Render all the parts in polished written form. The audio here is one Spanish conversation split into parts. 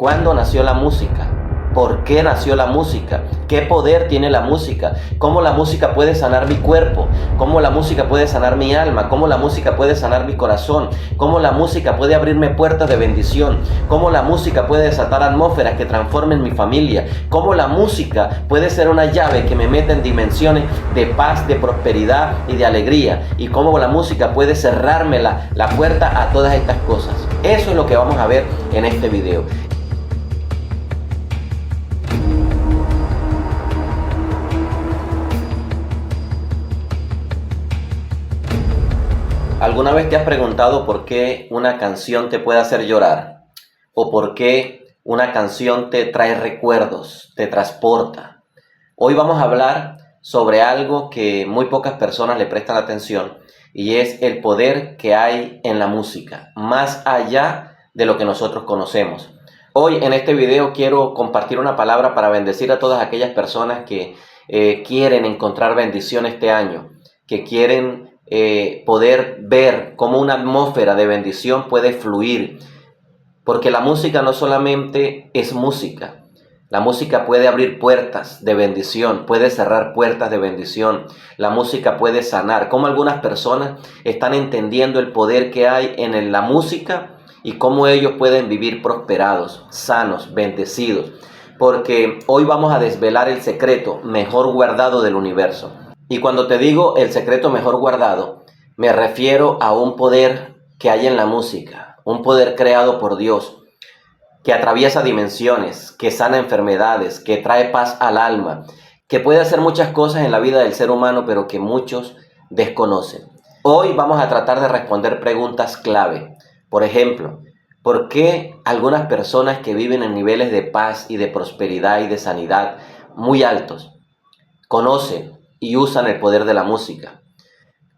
¿Cuándo nació la música? ¿Por qué nació la música? ¿Qué poder tiene la música? ¿Cómo la música puede sanar mi cuerpo? ¿Cómo la música puede sanar mi alma? ¿Cómo la música puede sanar mi corazón? ¿Cómo la música puede abrirme puertas de bendición? ¿Cómo la música puede desatar atmósferas que transformen mi familia? ¿Cómo la música puede ser una llave que me meta en dimensiones de paz, de prosperidad y de alegría? ¿Y cómo la música puede cerrarme la puerta a todas estas cosas? Eso es lo que vamos a ver en este video. ¿Alguna vez te has preguntado por qué una canción te puede hacer llorar? ¿O por qué una canción te trae recuerdos, te transporta? Hoy vamos a hablar sobre algo que muy pocas personas le prestan atención, y es el poder que hay en la música, más allá de lo que nosotros conocemos. Hoy en este video quiero compartir una palabra para bendecir a todas aquellas personas que quieren encontrar bendición este año, que quieren poder ver cómo una atmósfera de bendición puede fluir, porque la música no solamente es música. La música puede abrir puertas de bendición, puede cerrar puertas de bendición. La música puede sanar. Cómo algunas personas están entendiendo el poder que hay en la música y cómo ellos pueden vivir prosperados, sanos, bendecidos. Porque hoy vamos a desvelar el secreto mejor guardado del universo. Y cuando te digo el secreto mejor guardado, me refiero a un poder que hay en la música, un poder creado por Dios, que atraviesa dimensiones, que sana enfermedades, que trae paz al alma, que puede hacer muchas cosas en la vida del ser humano, pero que muchos desconocen. Hoy vamos a tratar de responder preguntas clave. Por ejemplo, ¿por qué algunas personas que viven en niveles de paz y de prosperidad y de sanidad muy altos conocen y usan el poder de la música?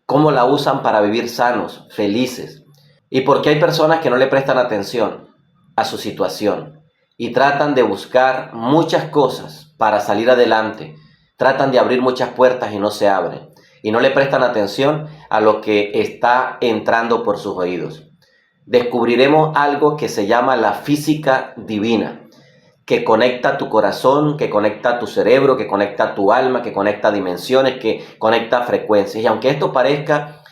¿Cómo la usan para vivir sanos, felices? ¿Y por qué hay personas que no le prestan atención a su situación y tratan de buscar muchas cosas para salir adelante? Tratan de abrir muchas puertas y no se abren, y no le prestan atención a lo que está entrando por sus oídos. Descubriremos algo que se llama la física divina, que conecta tu corazón, que conecta tu cerebro, que conecta tu alma, que conecta dimensiones, que conecta frecuencias. Y aunque esto parezca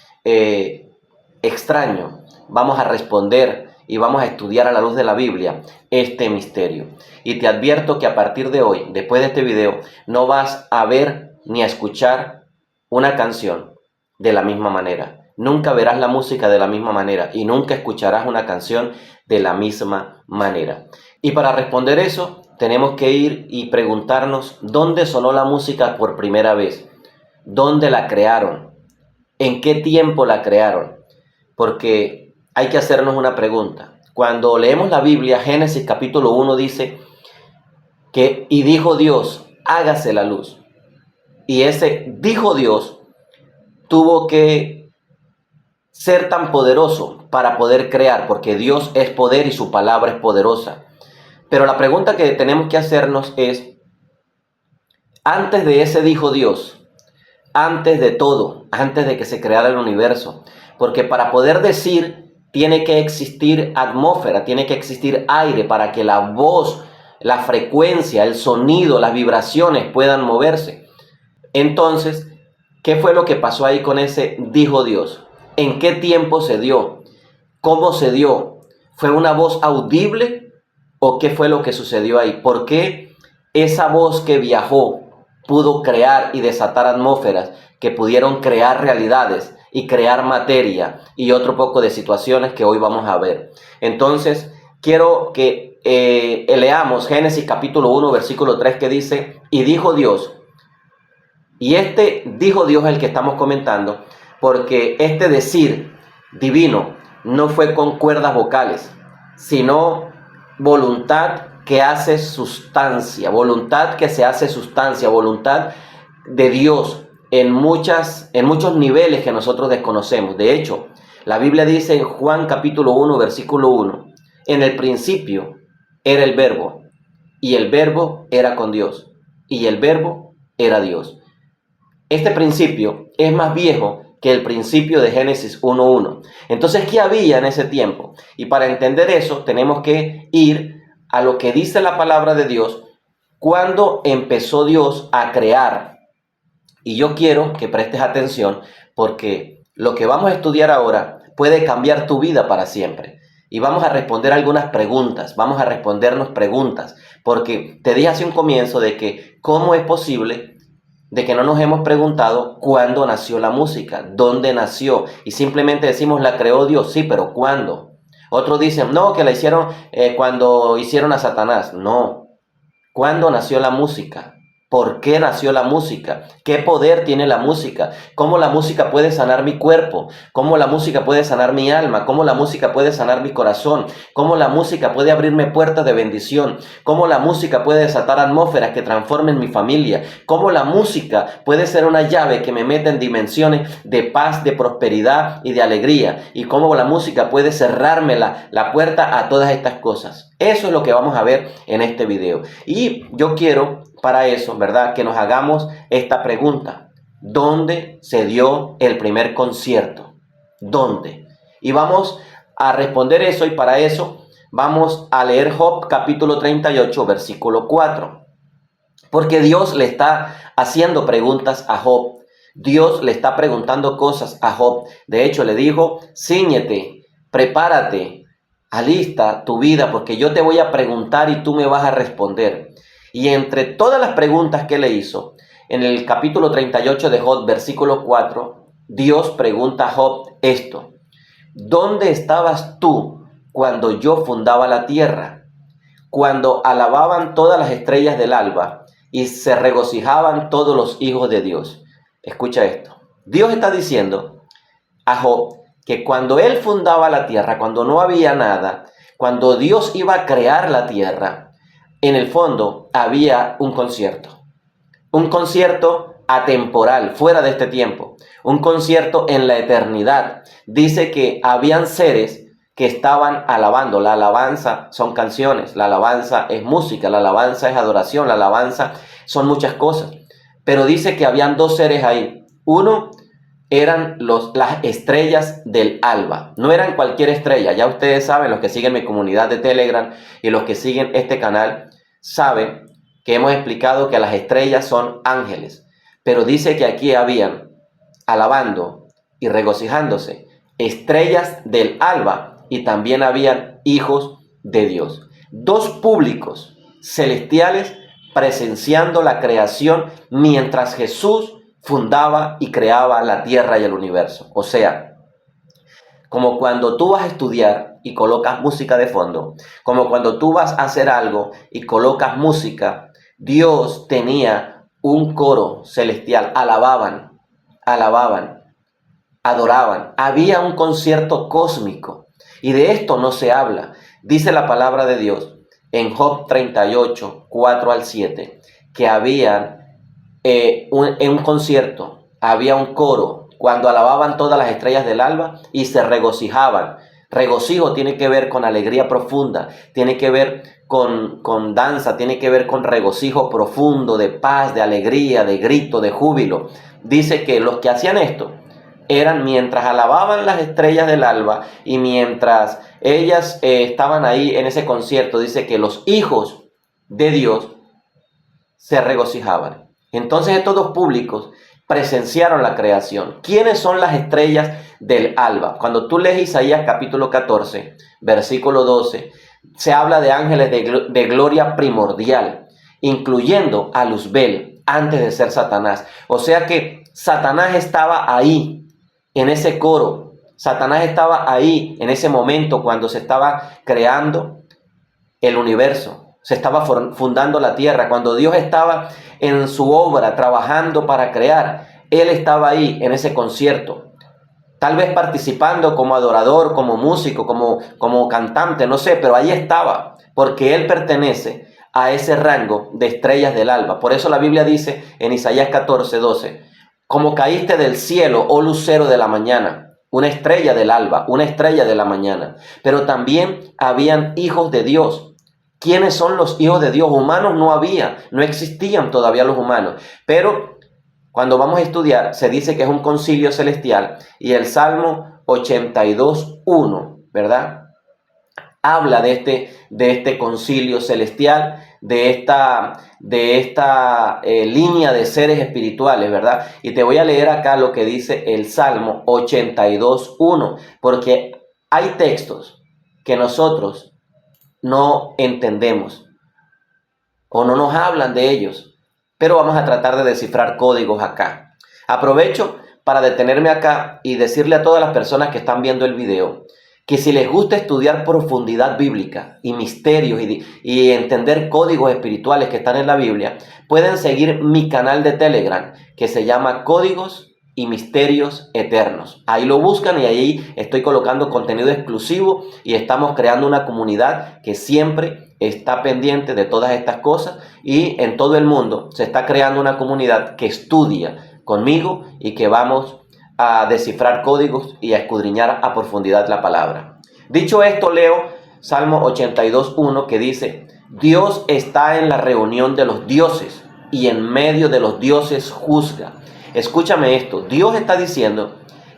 extraño, vamos a responder y vamos a estudiar a la luz de la Biblia este misterio. Y te advierto que a partir de hoy, después de este video, no vas a ver ni a escuchar una canción de la misma manera. Nunca verás la música de la misma manera y nunca escucharás una canción de la misma manera. Y para responder eso, tenemos que ir y preguntarnos dónde sonó la música por primera vez, dónde la crearon, en qué tiempo la crearon. Porque hay que hacernos una pregunta. Cuando leemos la Biblia, Génesis capítulo 1 dice que y dijo Dios, hágase la luz. Y ese dijo Dios tuvo que ser tan poderoso para poder crear, porque Dios es poder y su palabra es poderosa. Pero la pregunta que tenemos que hacernos es, antes de ese dijo Dios, antes de todo, antes de que se creara el universo, porque para poder decir tiene que existir atmósfera, tiene que existir aire para que la voz, la frecuencia, el sonido, las vibraciones puedan moverse. Entonces, ¿qué fue lo que pasó ahí con ese dijo Dios? ¿En qué tiempo se dio? ¿Cómo se dio? ¿Fue una voz audible o qué fue lo que sucedió ahí? ¿Por qué esa voz que viajó pudo crear y desatar atmósferas que pudieron crear realidades y crear materia y otro poco de situaciones que hoy vamos a ver? Entonces, quiero que leamos Génesis capítulo 1, versículo 3, que dice, y dijo Dios. Y este dijo Dios es el que estamos comentando, porque este decir divino no fue con cuerdas vocales, sino voluntad que hace sustancia, voluntad que se hace sustancia, voluntad de Dios en muchos niveles que nosotros desconocemos. De hecho, la Biblia dice en Juan capítulo 1, versículo 1, en el principio era el verbo, y el verbo era con Dios, y el verbo era Dios. Este principio es más viejo que el principio de Génesis 1.1. Entonces, ¿qué había en ese tiempo? Y para entender eso, tenemos que ir a lo que dice la palabra de Dios, cuando empezó Dios a crear. Y yo quiero que prestes atención porque lo que vamos a estudiar ahora puede cambiar tu vida para siempre. Y vamos a responder algunas preguntas, vamos a respondernos preguntas, porque te dije hace un comienzo de que cómo es posible de que no nos hemos preguntado cuándo nació la música, dónde nació, y simplemente decimos la creó Dios, sí, pero ¿cuándo? Otros dicen, no, que la hicieron cuando hicieron a Satanás. No, ¿cuándo nació la música? ¿Por qué nació la música? ¿Qué poder tiene la música? ¿Cómo la música puede sanar mi cuerpo? ¿Cómo la música puede sanar mi alma? ¿Cómo la música puede sanar mi corazón? ¿Cómo la música puede abrirme puertas de bendición? ¿Cómo la música puede desatar atmósferas que transformen mi familia? ¿Cómo la música puede ser una llave que me meta en dimensiones de paz, de prosperidad y de alegría? ¿Y cómo la música puede cerrarme la puerta a todas estas cosas? Eso es lo que vamos a ver en este video. Y yo quiero para eso, ¿verdad?, que nos hagamos esta pregunta. ¿Dónde se dio el primer concierto? ¿Dónde? Y vamos a responder eso, y para eso vamos a leer Job capítulo 38, versículo 4. Porque Dios le está haciendo preguntas a Job. Dios le está preguntando cosas a Job. De hecho, le dijo, cíñete, prepárate, alista tu vida, porque yo te voy a preguntar y tú me vas a responder. Y entre todas las preguntas que le hizo, en el capítulo 38 de Job, versículo 4, Dios pregunta a Job esto: ¿dónde estabas tú cuando yo fundaba la tierra? Cuando alababan todas las estrellas del alba y se regocijaban todos los hijos de Dios. Escucha esto. Dios está diciendo a Job que cuando él fundaba la tierra, cuando no había nada, cuando Dios iba a crear la tierra, en el fondo había un concierto atemporal, fuera de este tiempo, un concierto en la eternidad. Dice que habían seres que estaban alabando. La alabanza son canciones, la alabanza es música, la alabanza es adoración, la alabanza son muchas cosas. Pero dice que habían dos seres ahí. Uno eran las estrellas del alba. No eran cualquier estrella. Ya ustedes saben, los que siguen mi comunidad de Telegram y los que siguen este canal, saben que hemos explicado que las estrellas son ángeles. Pero dice que aquí habían, alabando y regocijándose, estrellas del alba, y también habían hijos de Dios. Dos públicos celestiales presenciando la creación mientras Jesús fundaba y creaba la tierra y el universo. O sea, como cuando tú vas a estudiar y colocas música de fondo, como cuando tú vas a hacer algo y colocas música, Dios tenía un coro celestial, alababan, adoraban. Había un concierto cósmico, y de esto no se habla. Dice la palabra de Dios en Job 38, 4 al 7, que había en un concierto, había un coro, cuando alababan todas las estrellas del alba y se regocijaban. Regocijo tiene que ver con alegría profunda, tiene que ver con danza, tiene que ver con regocijo profundo, de paz, de alegría, de grito, de júbilo. Dice que los que hacían esto eran mientras alababan las estrellas del alba y mientras ellas estaban ahí en ese concierto, dice que los hijos de Dios se regocijaban. Entonces estos dos públicos presenciaron la creación. ¿Quiénes son las estrellas del alba? Cuando tú lees Isaías capítulo 14, versículo 12, se habla de ángeles de gloria primordial, incluyendo a Luzbel antes de ser Satanás. O sea que Satanás estaba ahí en ese coro. Satanás estaba ahí en ese momento cuando se estaba creando el universo. Se estaba fundando la tierra. Cuando Dios estaba en su obra trabajando para crear, Él estaba ahí en ese concierto. Tal vez participando como adorador, como músico, como cantante, no sé, pero ahí estaba, porque Él pertenece a ese rango de estrellas del alba. Por eso la Biblia dice en Isaías 14, 12, como caíste del cielo, oh lucero de la mañana, una estrella del alba, una estrella de la mañana. Pero también habían hijos de Dios. ¿Quiénes son los hijos de Dios? Humanos no había, no existían todavía los humanos. Pero cuando vamos a estudiar, se dice que es un concilio celestial, y el Salmo 82:1, ¿verdad?, habla de este concilio celestial, de esta línea de seres espirituales, ¿verdad? Y te voy a leer acá lo que dice el Salmo 82:1, porque hay textos que nosotros no entendemos o no nos hablan de ellos, pero vamos a tratar de descifrar códigos acá. Aprovecho para detenerme acá y decirle a todas las personas que están viendo el video que si les gusta estudiar profundidad bíblica y misterios y entender códigos espirituales que están en la Biblia, pueden seguir mi canal de Telegram que se llama Códigos y Misterios Eternos. Ahí lo buscan y ahí estoy colocando contenido exclusivo y estamos creando una comunidad que siempre está pendiente de todas estas cosas, y en todo el mundo se está creando una comunidad que estudia conmigo y que vamos a descifrar códigos y a escudriñar a profundidad la palabra. Dicho esto, leo Salmo 82:1 que dice: Dios está en la reunión de los dioses y en medio de los dioses juzga. Escúchame esto, Dios está diciendo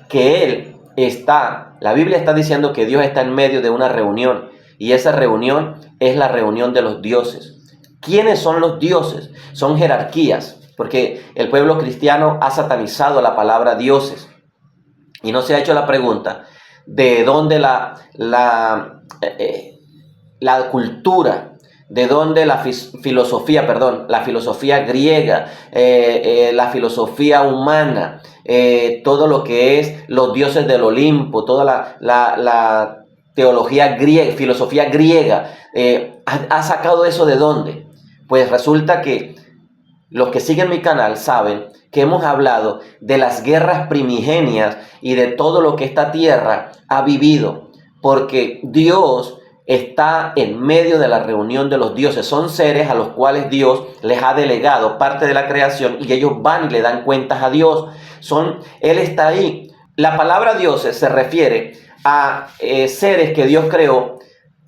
que Él está, la Biblia está diciendo que Dios está en medio de una reunión, y esa reunión es la reunión de los dioses. ¿Quiénes son los dioses? Son jerarquías, porque el pueblo cristiano ha satanizado la palabra dioses y no se ha hecho la pregunta de dónde la cultura, de dónde la filosofía griega, la filosofía humana, todo lo que es los dioses del Olimpo, toda la teología griega, filosofía griega, ha sacado eso de dónde. Pues resulta que los que siguen mi canal saben que hemos hablado de las guerras primigenias y de todo lo que esta tierra ha vivido, porque Dios está en medio de la reunión de los dioses. Son seres a los cuales Dios les ha delegado parte de la creación y ellos van y le dan cuentas a Dios. Él está ahí. La palabra dioses se refiere a seres que Dios creó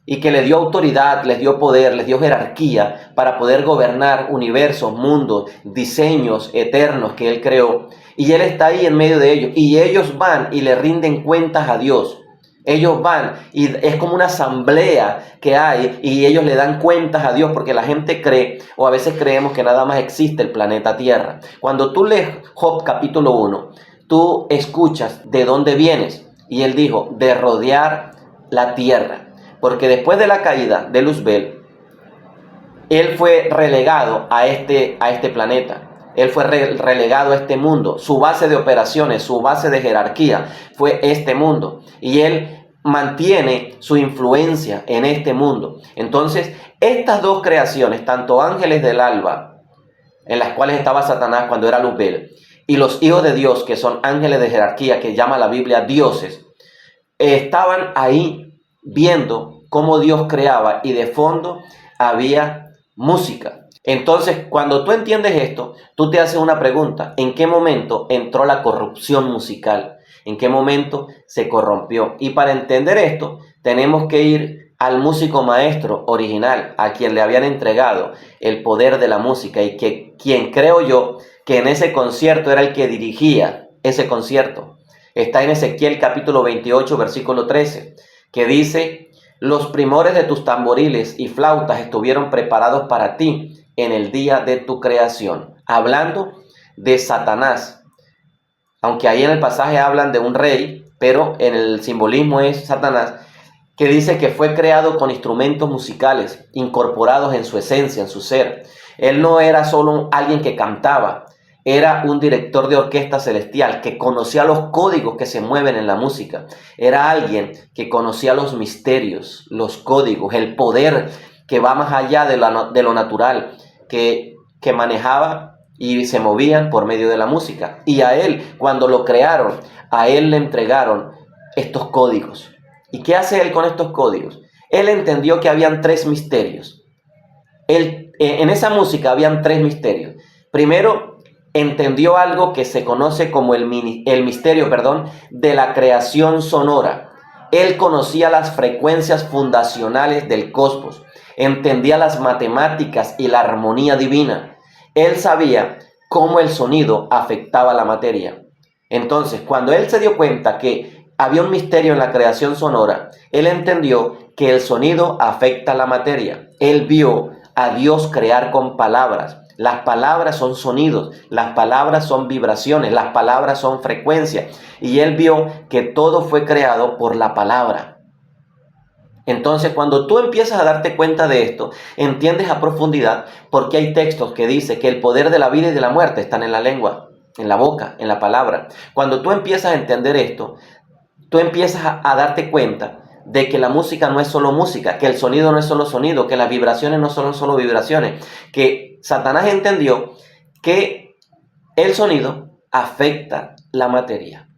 y que le dio autoridad, les dio poder, les dio jerarquía para poder gobernar universos, mundos, diseños eternos que Él creó. Y Él está ahí en medio de ellos. Y ellos van y le rinden cuentas a Dios. Ellos van y es como una asamblea que hay y ellos le dan cuentas a Dios, porque la gente cree, o a veces creemos, que nada más existe el planeta Tierra. Cuando tú lees Job capítulo 1, tú escuchas de dónde vienes. Y él dijo, de rodear la tierra. Porque después de la caída de Luzbel, él fue relegado a este planeta. Él fue relegado a este mundo. Su base de operaciones, su base de jerarquía fue este mundo. Y él mantiene su influencia en este mundo. Entonces, estas dos creaciones, tanto ángeles del alba, en las cuales estaba Satanás cuando era Luzbel, y los hijos de Dios, que son ángeles de jerarquía, que llama la Biblia dioses, estaban ahí viendo cómo Dios creaba, y de fondo había música. Entonces, cuando tú entiendes esto, tú te haces una pregunta: ¿en qué momento entró la corrupción musical? ¿En qué momento se corrompió? Y para entender esto, tenemos que ir al músico maestro original, a quien le habían entregado el poder de la música, y quien creo yo que en ese concierto era el que dirigía ese concierto. Está en Ezequiel capítulo 28, versículo 13, que dice: los primores de tus tamboriles y flautas estuvieron preparados para ti en el día de tu creación. Hablando de Satanás, aunque ahí en el pasaje hablan de un rey, pero en el simbolismo es Satanás, que dice que fue creado con instrumentos musicales incorporados en su esencia, en su ser. Él no era solo alguien que cantaba, era un director de orquesta celestial que conocía los códigos que se mueven en la música. Era alguien que conocía los misterios, los códigos, el poder que va más allá de lo natural, que manejaba y se movían por medio de la música. Y a él, cuando lo crearon, a él le entregaron estos códigos. ¿Y qué hace él con estos códigos? Él entendió que habían tres misterios. En esa música habían tres misterios. Primero, entendió algo que se conoce como el misterio de la creación sonora. Él conocía las frecuencias fundacionales del cosmos, entendía las matemáticas y la armonía divina. Él sabía cómo el sonido afectaba la materia. Entonces, cuando él se dio cuenta que había un misterio en la creación sonora. Él entendió que el sonido afecta la materia. Él vio a Dios crear con palabras. Las palabras son sonidos, las palabras son vibraciones, las palabras son frecuencias. Y él vio que todo fue creado por la palabra. Entonces, cuando tú empiezas a darte cuenta de esto, entiendes a profundidad porque hay textos que dicen que el poder de la vida y de la muerte están en la lengua, en la boca, en la palabra. Cuando tú empiezas a entender esto, tú empiezas a darte cuenta de que la música no es solo música, que el sonido no es solo sonido, que las vibraciones no son solo vibraciones, que Satanás entendió que el sonido afecta la materia.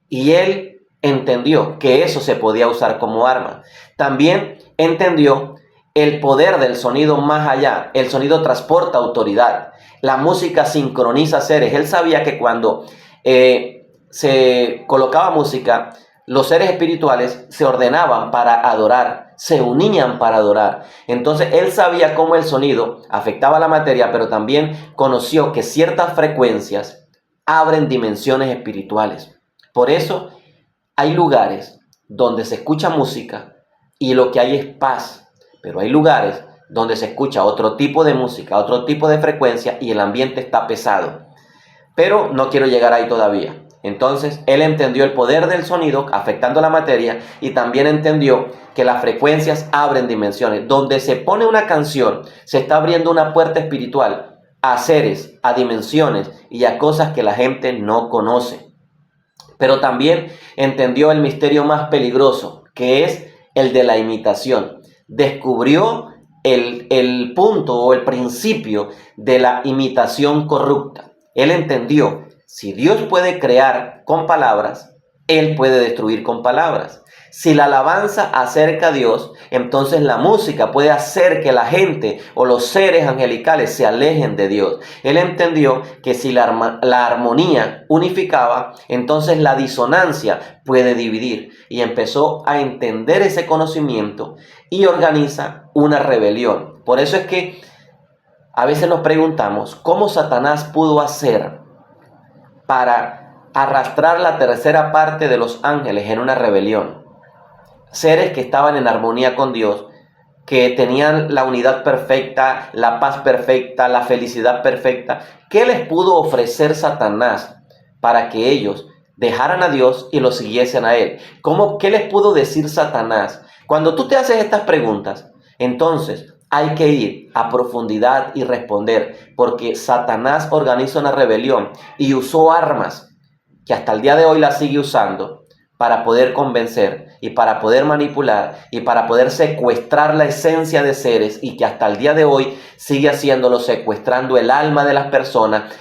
Y él entendió que eso se podía usar como arma. También entendió el poder del sonido más allá. El sonido transporta autoridad. La música sincroniza seres. Él sabía que cuando se colocaba música, los seres espirituales se ordenaban para adorar, se unían para adorar. Entonces él sabía cómo el sonido afectaba la materia, pero también conoció que ciertas frecuencias abren dimensiones espirituales. Por eso hay lugares donde se escucha música y lo que hay es paz, pero hay lugares donde se escucha otro tipo de música, otro tipo de frecuencia y el ambiente está pesado. Pero no quiero llegar ahí todavía. Entonces, él entendió el poder del sonido afectando la materia y también entendió que las frecuencias abren dimensiones. Donde se pone una canción, se está abriendo una puerta espiritual a seres, a dimensiones y a cosas que la gente no conoce. Pero también entendió el misterio más peligroso, que es el de la imitación. Descubrió el punto o el principio de la imitación corrupta. Él entendió, si Dios puede crear con palabras, Él puede destruir con palabras. Si la alabanza acerca a Dios, entonces la música puede hacer que la gente o los seres angelicales se alejen de Dios. Él entendió que si la armonía unificaba, entonces la disonancia puede dividir. Y empezó a entender ese conocimiento y organiza una rebelión. Por eso es que a veces nos preguntamos cómo Satanás pudo hacer para arrastrar la tercera parte de los ángeles en una rebelión. Seres que estaban en armonía con Dios, que tenían la unidad perfecta, la paz perfecta, la felicidad perfecta. ¿Qué les pudo ofrecer Satanás para que ellos dejaran a Dios y lo siguiesen a Él? ¿Qué les pudo decir Satanás? Cuando tú te haces estas preguntas, entonces hay que ir a profundidad y responder, porque Satanás organizó una rebelión y usó armas que hasta el día de hoy la sigue usando para poder convencer y para poder manipular y para poder secuestrar la esencia de seres, y que hasta el día de hoy sigue haciéndolo, secuestrando el alma de las personas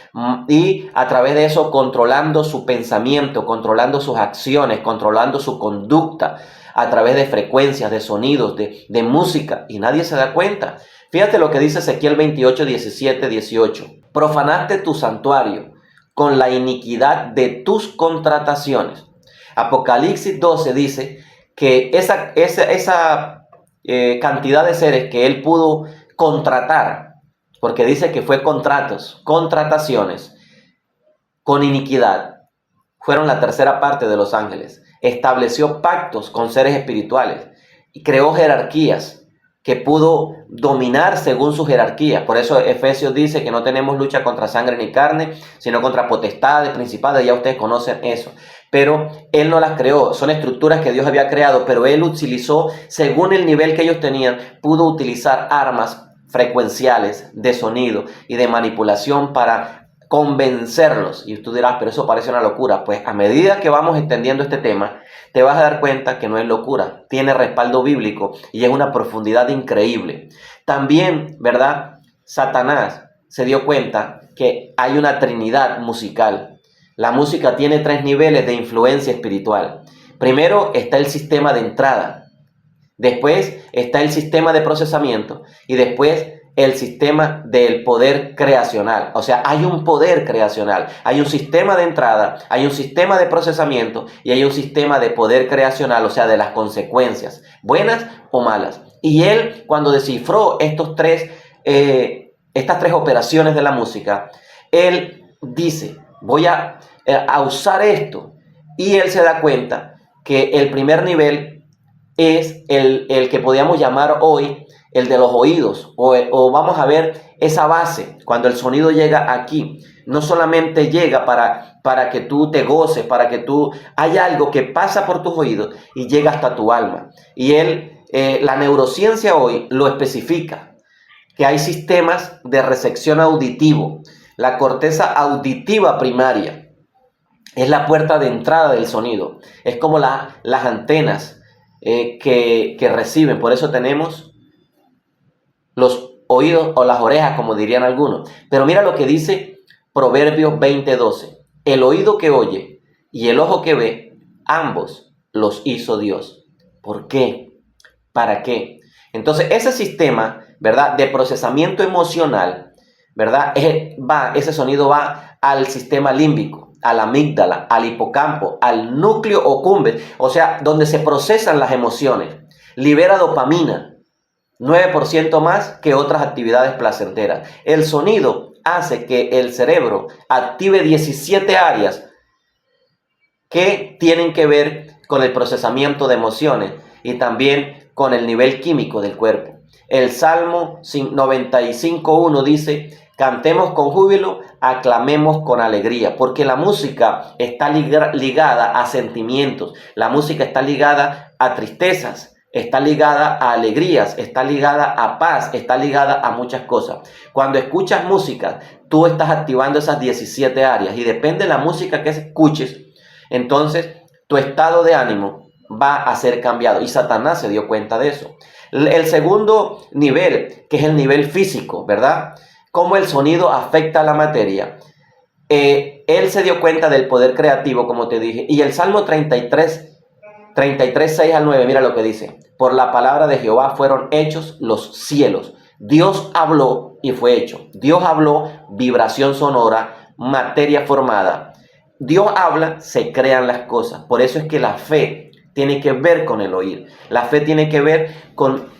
y a través de eso controlando su pensamiento, controlando sus acciones, controlando su conducta a través de frecuencias, de sonidos, de música, y nadie se da cuenta. Fíjate lo que dice Ezequiel 28, 17, 18. Profanaste tu santuario con la iniquidad de tus contrataciones. Apocalipsis 12 dice que esa cantidad de seres que él pudo contratar, porque dice que fue contrataciones con iniquidad, fueron la tercera parte de los ángeles. Estableció pactos con seres espirituales y creó jerarquías que pudo dominar según su jerarquía. Por eso Efesios dice que no tenemos lucha contra sangre ni carne, sino contra potestades, principados. Ya ustedes conocen eso. Pero él no las creó, son estructuras que Dios había creado, pero él utilizó, según el nivel que ellos tenían, pudo utilizar armas frecuenciales de sonido y de manipulación para convencerlos. Y tú dirás, pero eso parece una locura. Pues a medida que vamos entendiendo este tema, te vas a dar cuenta que no es locura, tiene respaldo bíblico y es una profundidad increíble. También, ¿verdad? Satanás se dio cuenta que hay una trinidad musical. La música tiene 3 niveles de influencia espiritual. Primero está el sistema de entrada, después está el sistema de procesamiento y después el sistema del poder creacional. O sea, hay un poder creacional, hay un sistema de entrada, hay un sistema de procesamiento y hay un sistema de poder creacional, o sea, de las consecuencias, buenas o malas. Y él, cuando descifró estas tres operaciones de la música, él dice, voy a usar esto. Y él se da cuenta que el primer nivel es el que podríamos llamar hoy el de los oídos, o vamos a ver esa base, cuando el sonido llega aquí, no solamente llega para que tú te goces, para que tú, hay algo que pasa por tus oídos y llega hasta tu alma. Y la neurociencia hoy lo especifica, que hay sistemas de recepción auditivo. La corteza auditiva primaria es la puerta de entrada del sonido, es como las antenas que reciben, por eso tenemos los oídos o las orejas, como dirían algunos. Pero mira lo que dice Proverbios 20:12. El oído que oye y el ojo que ve, ambos los hizo Dios. ¿Por qué? ¿Para qué? Entonces, ese sistema, ¿verdad?, de procesamiento emocional, ¿verdad?, ese sonido va al sistema límbico, a la amígdala, al hipocampo, al núcleo accumbens, o sea, donde se procesan las emociones. Libera dopamina, 9% más que otras actividades placenteras. El sonido hace que el cerebro active 17 áreas que tienen que ver con el procesamiento de emociones y también con el nivel químico del cuerpo. El Salmo 95:1 dice: cantemos con júbilo, aclamemos con alegría, porque la música está ligada a sentimientos, la música está ligada a tristezas, está ligada a alegrías, está ligada a paz, está ligada a muchas cosas. Cuando escuchas música, tú estás activando esas 17 áreas y depende de la música que escuches, entonces tu estado de ánimo va a ser cambiado, y Satanás se dio cuenta de eso. El segundo nivel, que es el nivel físico, ¿verdad?, cómo el sonido afecta a la materia. Él se dio cuenta del poder creativo, como te dije, y el Salmo 33, 6 al 9, mira lo que dice: por la palabra de Jehová fueron hechos los cielos. Dios habló y fue hecho. Dios habló, vibración sonora, materia formada. Dios habla, se crean las cosas. Por eso es que la fe tiene que ver con el oír. La fe tiene que ver con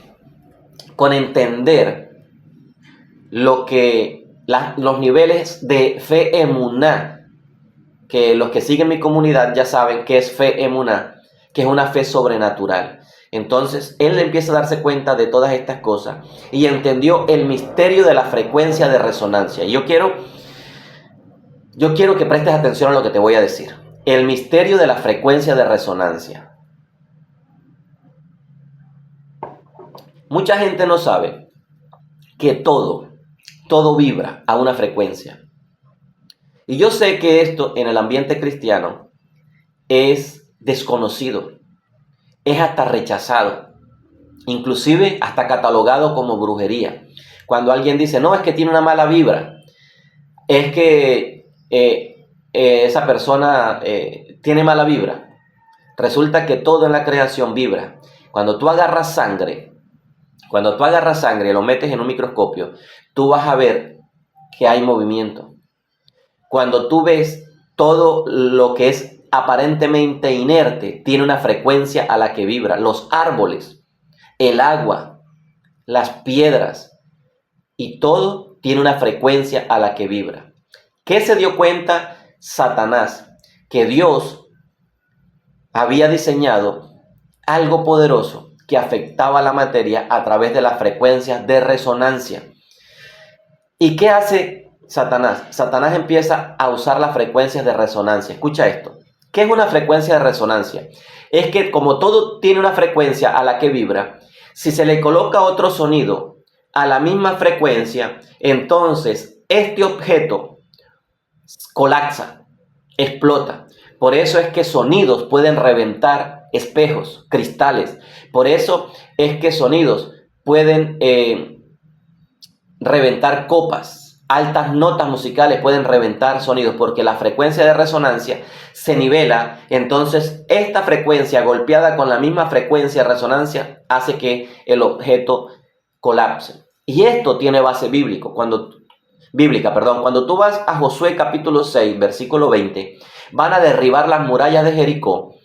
entender los niveles de fe emuná, que los que siguen mi comunidad ya saben que es fe emuná, que es una fe sobrenatural. Entonces él empieza a darse cuenta de todas estas cosas y entendió el misterio de la frecuencia de resonancia. Yo quiero que prestes atención a lo que te voy a decir. El misterio de la frecuencia de resonancia. Mucha gente no sabe que todo vibra a una frecuencia. Y yo sé que esto en el ambiente cristiano es desconocido, es hasta rechazado, inclusive hasta catalogado como brujería. Cuando alguien dice: no, es que tiene una mala vibra, es que esa persona tiene mala vibra. Resulta que todo en la creación vibra. Cuando tú agarras sangre y lo metes en un microscopio, tú vas a ver que hay movimiento. Cuando tú ves todo lo que es aparentemente inerte, tiene una frecuencia a la que vibra. Los árboles, el agua, las piedras, y todo tiene una frecuencia a la que vibra. ¿Qué se dio cuenta Satanás? Que Dios había diseñado algo poderoso que afectaba a la materia a través de las frecuencias de resonancia. ¿Y qué hace Satanás? Satanás empieza a usar las frecuencias de resonancia. Escucha esto. ¿Qué es una frecuencia de resonancia? Es que como todo tiene una frecuencia a la que vibra, si se le coloca otro sonido a la misma frecuencia, entonces este objeto colapsa, explota. Por eso es que sonidos pueden reventar espejos, cristales. Por eso es que sonidos pueden reventar copas. Altas notas musicales pueden reventar sonidos porque la frecuencia de resonancia se nivela. Entonces esta frecuencia golpeada con la misma frecuencia de resonancia hace que el objeto colapse. Y esto tiene base bíblica. Cuando tú vas a Josué capítulo 6, versículo 20, van a derribar las murallas de Jericó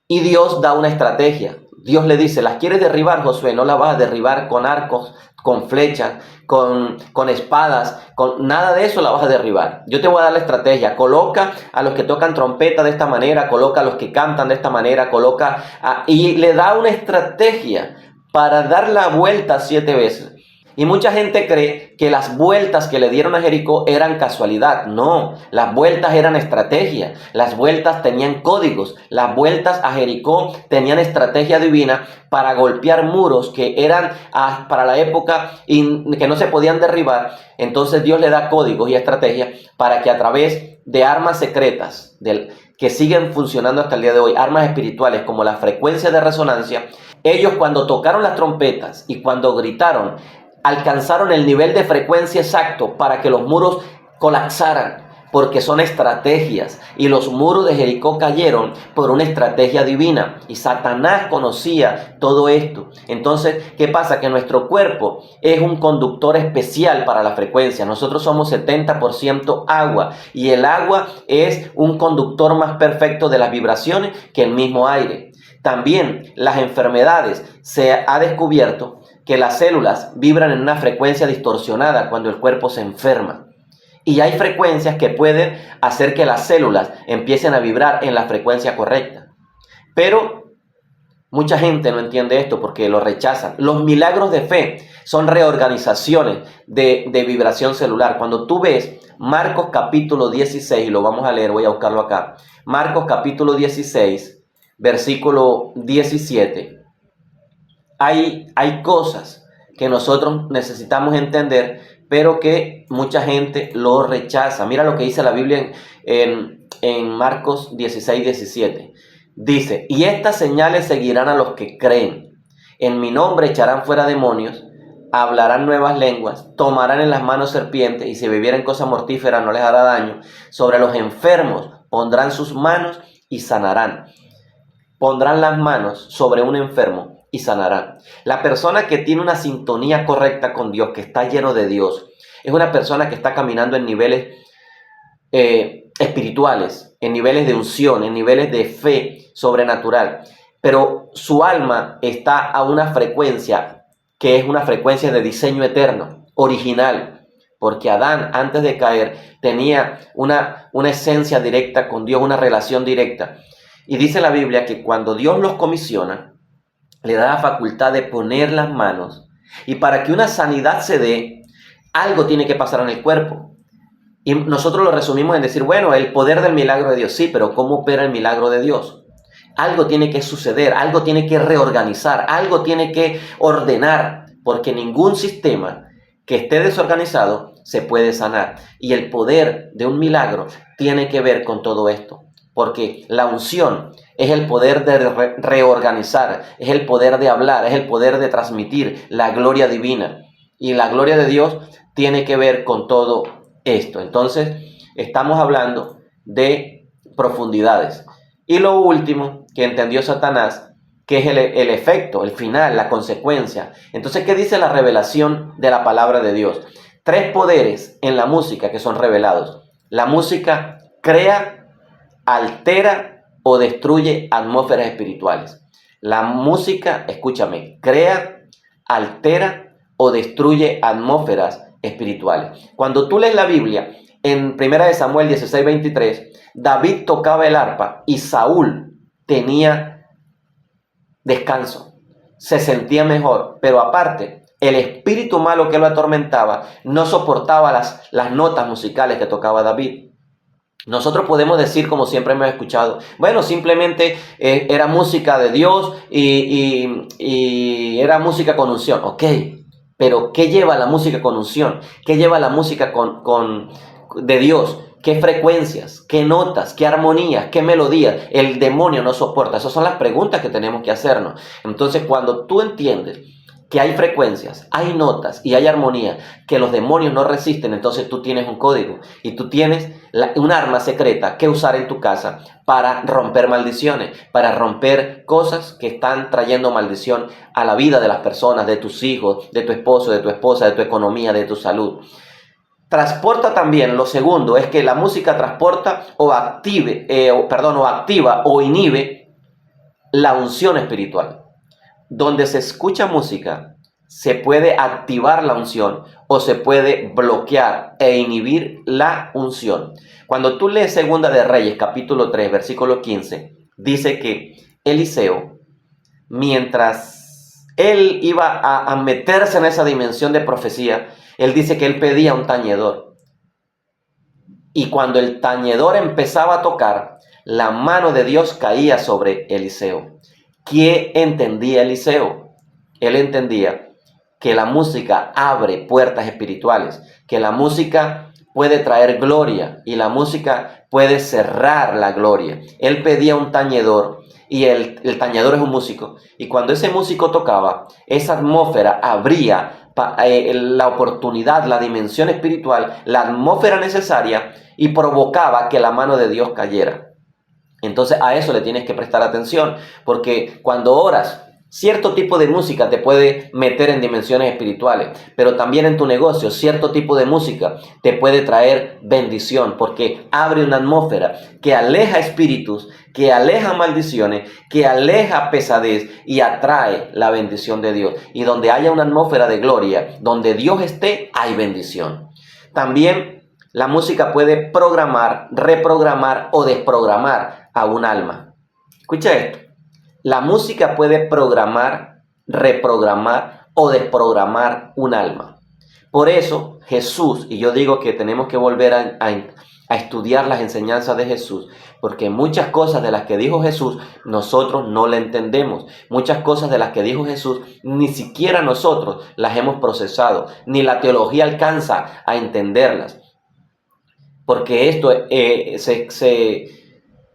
y Dios da una estrategia. Dios le dice: ¿las quieres derribar, Josué? No las vas a derribar con arcos, con flechas, con espadas, con nada de eso la vas a derribar. Yo te voy a dar la estrategia. Coloca a los que tocan trompeta de esta manera, coloca a los que cantan de esta manera, y le da una estrategia para dar la vuelta 7 veces. Y mucha gente cree que las vueltas que le dieron a Jericó eran casualidad. No, las vueltas eran estrategia. Las vueltas tenían códigos. Las vueltas a Jericó tenían estrategia divina para golpear muros que eran para la época que no se podían derribar. Entonces Dios le da códigos y estrategias para que a través de armas secretas que siguen funcionando hasta el día de hoy, armas espirituales como la frecuencia de resonancia, ellos cuando tocaron las trompetas y cuando gritaron, alcanzaron el nivel de frecuencia exacto para que los muros colapsaran, porque son estrategias. Y los muros de Jericó cayeron por una estrategia divina. Y Satanás conocía todo esto. Entonces, ¿qué pasa? Que nuestro cuerpo es un conductor especial para la frecuencia. Nosotros somos 70% agua. Y el agua es un conductor más perfecto de las vibraciones que el mismo aire. También las enfermedades, se ha descubierto que las células vibran en una frecuencia distorsionada cuando el cuerpo se enferma. Y hay frecuencias que pueden hacer que las células empiecen a vibrar en la frecuencia correcta. Pero mucha gente no entiende esto porque lo rechazan. Los milagros de fe son reorganizaciones de vibración celular. Cuando tú ves Marcos capítulo 16, y lo vamos a leer, voy a buscarlo acá. Marcos capítulo 16, versículo 17. Hay cosas que nosotros necesitamos entender, pero que mucha gente lo rechaza. Mira lo que dice la Biblia en Marcos 16, 17. Dice, y estas señales seguirán a los que creen. En mi nombre echarán fuera demonios, hablarán nuevas lenguas, tomarán en las manos serpientes, y si bebieren cosa mortífera no les hará daño. Sobre los enfermos pondrán sus manos y sanarán. Pondrán las manos sobre un enfermo y sanarán. La persona que tiene una sintonía correcta con Dios, que está lleno de Dios, es una persona que está caminando en niveles espirituales, en niveles de unción, en niveles de fe sobrenatural. Pero su alma está a una frecuencia que es una frecuencia de diseño eterno, original. Porque Adán, antes de caer, tenía una esencia directa con Dios, una relación directa. Y dice la Biblia que cuando Dios los comisiona, le da la facultad de poner las manos. Y para que una sanidad se dé, algo tiene que pasar en el cuerpo. Y nosotros lo resumimos en decir, bueno, el poder del milagro de Dios. Sí, pero ¿cómo opera el milagro de Dios? Algo tiene que suceder, algo tiene que reorganizar, algo tiene que ordenar, porque ningún sistema que esté desorganizado se puede sanar. Y el poder de un milagro tiene que ver con todo esto. Porque la unción es el poder de reorganizar, es el poder de hablar, es el poder de transmitir la gloria divina. Y la gloria de Dios tiene que ver con todo esto. Entonces, estamos hablando de profundidades. Y lo último que entendió Satanás, que es el efecto, el final, la consecuencia. Entonces, ¿qué dice la revelación de la palabra de Dios? 3 poderes en la música que son revelados. La música crea, altera o destruye atmósferas espirituales. La música, escúchame, crea, altera o destruye atmósferas espirituales. Cuando tú lees la Biblia, en 1 Samuel 16, 23, David tocaba el arpa y Saúl tenía descanso, se sentía mejor, pero aparte, el espíritu malo que lo atormentaba no soportaba las notas musicales que tocaba David. Nosotros podemos decir, como siempre hemos escuchado, bueno, simplemente era música de Dios y era música con unción. Ok, pero ¿qué lleva la música con unción? ¿Qué lleva la música de Dios? ¿Qué frecuencias? ¿Qué notas? ¿Qué armonías? ¿Qué melodías? El demonio no soporta. Esas son las preguntas que tenemos que hacernos. Entonces, cuando tú entiendes que hay frecuencias, hay notas y hay armonía que los demonios no resisten, entonces tú tienes un código y tú tienes un arma secreta que usar en tu casa para romper maldiciones, para romper cosas que están trayendo maldición a la vida de las personas, de tus hijos, de tu esposo, de tu esposa, de tu economía, de tu salud. Transporta también, lo segundo es que la música transporta o activa o inhibe la unción espiritual. Donde se escucha música, se puede activar la unción o se puede bloquear e inhibir la unción. Cuando tú lees Segunda de Reyes, capítulo 3, versículo 15, dice que Eliseo, mientras él iba a meterse en esa dimensión de profecía, él dice que él pedía un tañedor. Y cuando el tañedor empezaba a tocar, la mano de Dios caía sobre Eliseo. ¿Qué entendía Eliseo? Él entendía que la música abre puertas espirituales, que la música puede traer gloria y la música puede cerrar la gloria. Él pedía un tañedor y el tañedor es un músico. Y cuando ese músico tocaba, esa atmósfera abría la oportunidad, la dimensión espiritual, la atmósfera necesaria y provocaba que la mano de Dios cayera. Entonces a eso le tienes que prestar atención, porque cuando oras, cierto tipo de música te puede meter en dimensiones espirituales, pero también en tu negocio, cierto tipo de música te puede traer bendición, porque abre una atmósfera que aleja espíritus, que aleja maldiciones, que aleja pesadez y atrae la bendición de Dios. Y donde haya una atmósfera de gloria, donde Dios esté, hay bendición. También la música puede programar, reprogramar o desprogramar a un alma. Escucha esto. La música puede programar, reprogramar o desprogramar un alma. Por eso Jesús, y yo digo que tenemos que volver a estudiar las enseñanzas de Jesús, porque muchas cosas de las que dijo Jesús nosotros no la entendemos. Muchas cosas de las que dijo Jesús ni siquiera nosotros las hemos procesado, ni la teología alcanza a entenderlas. Porque esto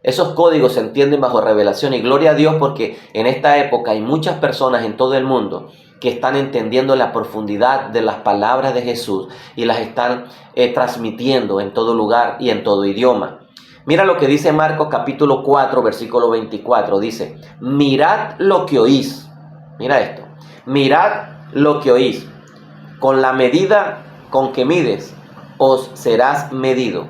esos códigos se entienden bajo revelación y gloria a Dios porque en esta época hay muchas personas en todo el mundo que están entendiendo la profundidad de las palabras de Jesús y las están transmitiendo en todo lugar y en todo idioma. Mira lo que dice Marcos capítulo 4, versículo 24. Dice, mirad lo que oís. Mira esto. Mirad lo que oís. Con la medida con que mides, os serás medido.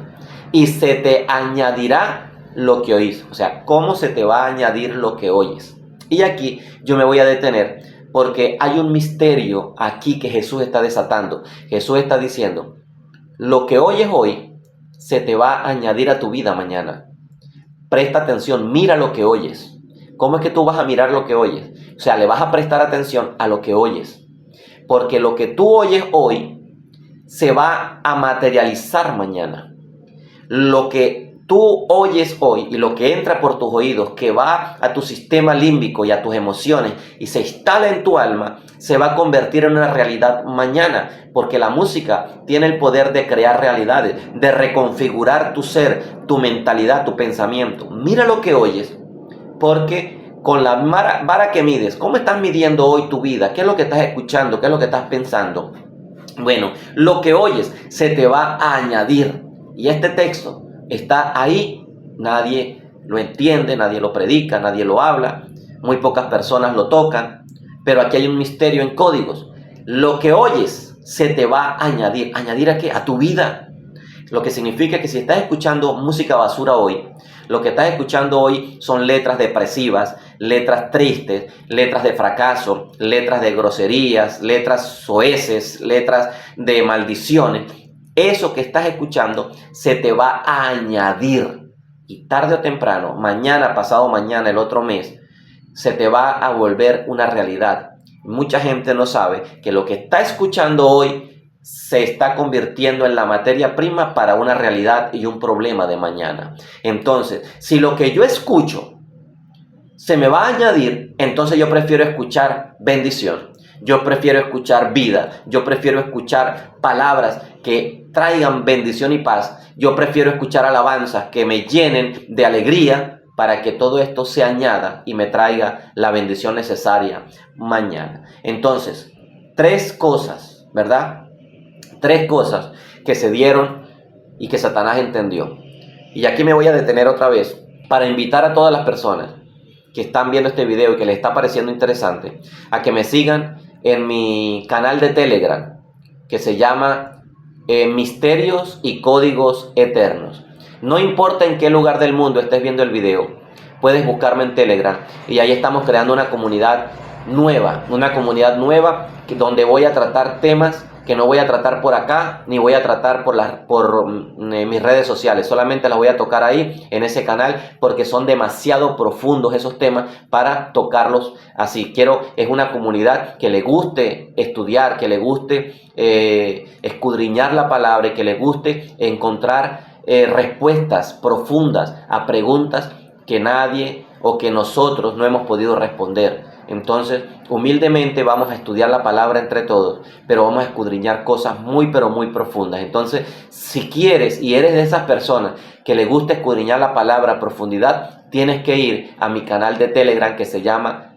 Y se te añadirá lo que oís. O sea, ¿cómo se te va a añadir lo que oyes? Y aquí yo me voy a detener porque hay un misterio aquí que Jesús está desatando. Jesús está diciendo, lo que oyes hoy se te va a añadir a tu vida mañana. Presta atención, mira lo que oyes. ¿Cómo es que tú vas a mirar lo que oyes? O sea, le vas a prestar atención a lo que oyes. Porque lo que tú oyes hoy se va a materializar mañana. Lo que tú oyes hoy y lo que entra por tus oídos, que va a tu sistema límbico y a tus emociones y se instala en tu alma, se va a convertir en una realidad mañana, porque la música tiene el poder de crear realidades, de reconfigurar tu ser, tu mentalidad, tu pensamiento. Mira lo que oyes, porque con la vara que mides, ¿cómo estás midiendo hoy tu vida? ¿Qué es lo que estás escuchando? ¿Qué es lo que estás pensando? Bueno, lo que oyes se te va a añadir. Y este texto está ahí, nadie lo entiende, nadie lo predica, nadie lo habla, muy pocas personas lo tocan, pero aquí hay un misterio en códigos. Lo que oyes se te va a añadir. ¿Añadir a qué? A tu vida. Lo que significa que si estás escuchando música basura hoy, lo que estás escuchando hoy son letras depresivas, letras tristes, letras de fracaso, letras de groserías, letras soeces, letras de maldiciones. Eso que estás escuchando se te va a añadir. Y tarde o temprano, mañana, pasado mañana, el otro mes, se te va a volver una realidad. Mucha gente no sabe que lo que está escuchando hoy se está convirtiendo en la materia prima para una realidad y un problema de mañana. Entonces, si lo que yo escucho se me va a añadir, entonces yo prefiero escuchar bendición. Yo prefiero escuchar vida. Yo prefiero escuchar palabras que traigan bendición y paz. Yo prefiero escuchar alabanzas que me llenen de alegría para que todo esto se añada y me traiga la bendición necesaria mañana. Entonces, 3 cosas, ¿verdad? 3 cosas que se dieron y que Satanás entendió. Y aquí me voy a detener otra vez para invitar a todas las personas que están viendo este video y que les está pareciendo interesante a que me sigan en mi canal de Telegram que se llama Misterios y Códigos Eternos. No importa en qué lugar del mundo estés viendo el video, puedes buscarme en Telegram y ahí estamos creando una comunidad nueva, donde voy a tratar temas que no voy a tratar por acá, ni voy a tratar por mis redes sociales. Solamente las voy a tocar ahí, en ese canal, porque son demasiado profundos esos temas para tocarlos así. Es una comunidad que le guste estudiar, que le guste escudriñar la palabra y que le guste encontrar respuestas profundas a preguntas que nadie o que nosotros no hemos podido responder. Entonces, humildemente vamos a estudiar la palabra entre todos, pero vamos a escudriñar cosas muy, pero muy profundas. Entonces, si quieres y eres de esas personas que le gusta escudriñar la palabra a profundidad, tienes que ir a mi canal de Telegram que se llama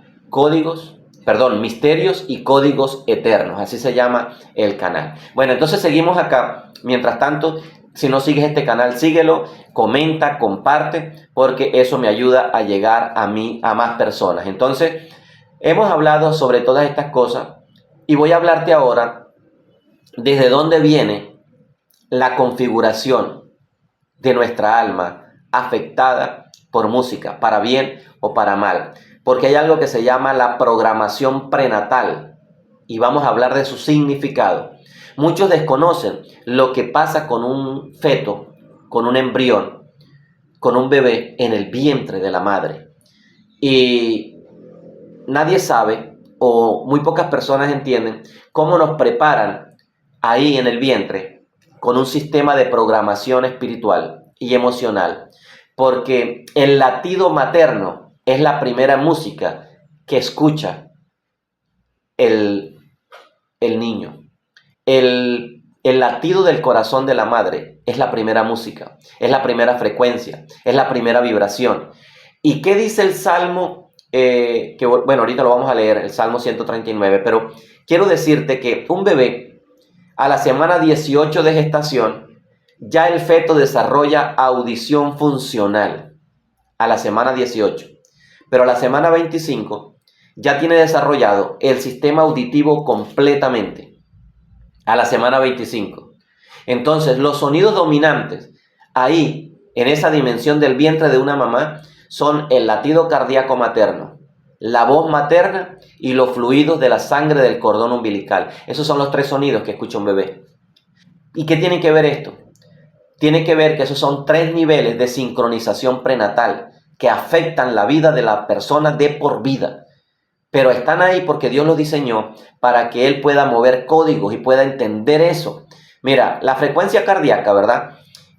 Misterios y Códigos Eternos. Así se llama el canal. Bueno, entonces seguimos acá. Mientras tanto, si no sigues este canal, síguelo, comenta, comparte, porque eso me ayuda a llegar a más personas. Entonces, hemos hablado sobre todas estas cosas y voy a hablarte ahora desde dónde viene la configuración de nuestra alma afectada por música, para bien o para mal. Porque hay algo que se llama la programación prenatal y vamos a hablar de su significado. Muchos desconocen lo que pasa con un feto, con un embrión, con un bebé en el vientre de la madre. Y nadie sabe, o muy pocas personas entienden, cómo nos preparan ahí en el vientre con un sistema de programación espiritual y emocional. Porque el latido materno es la primera música que escucha el niño. El latido del corazón de la madre es la primera música, es la primera frecuencia, es la primera vibración. ¿Y qué dice el Salmo? Ahorita lo vamos a leer, el Salmo 139, pero quiero decirte que un bebé a la semana 18 de gestación, ya el feto desarrolla audición funcional a la semana 18, pero a la semana 25 ya tiene desarrollado el sistema auditivo completamente. A la semana 25. Entonces, los sonidos dominantes ahí, en esa dimensión del vientre de una mamá, son el latido cardíaco materno, la voz materna y los fluidos de la sangre del cordón umbilical. Esos son los 3 sonidos que escucha un bebé. ¿Y qué tiene que ver esto? Tiene que ver que esos son 3 niveles de sincronización prenatal que afectan la vida de la persona de por vida. Pero están ahí porque Dios los diseñó para que Él pueda mover códigos y pueda entender eso. Mira, la frecuencia cardíaca, ¿verdad?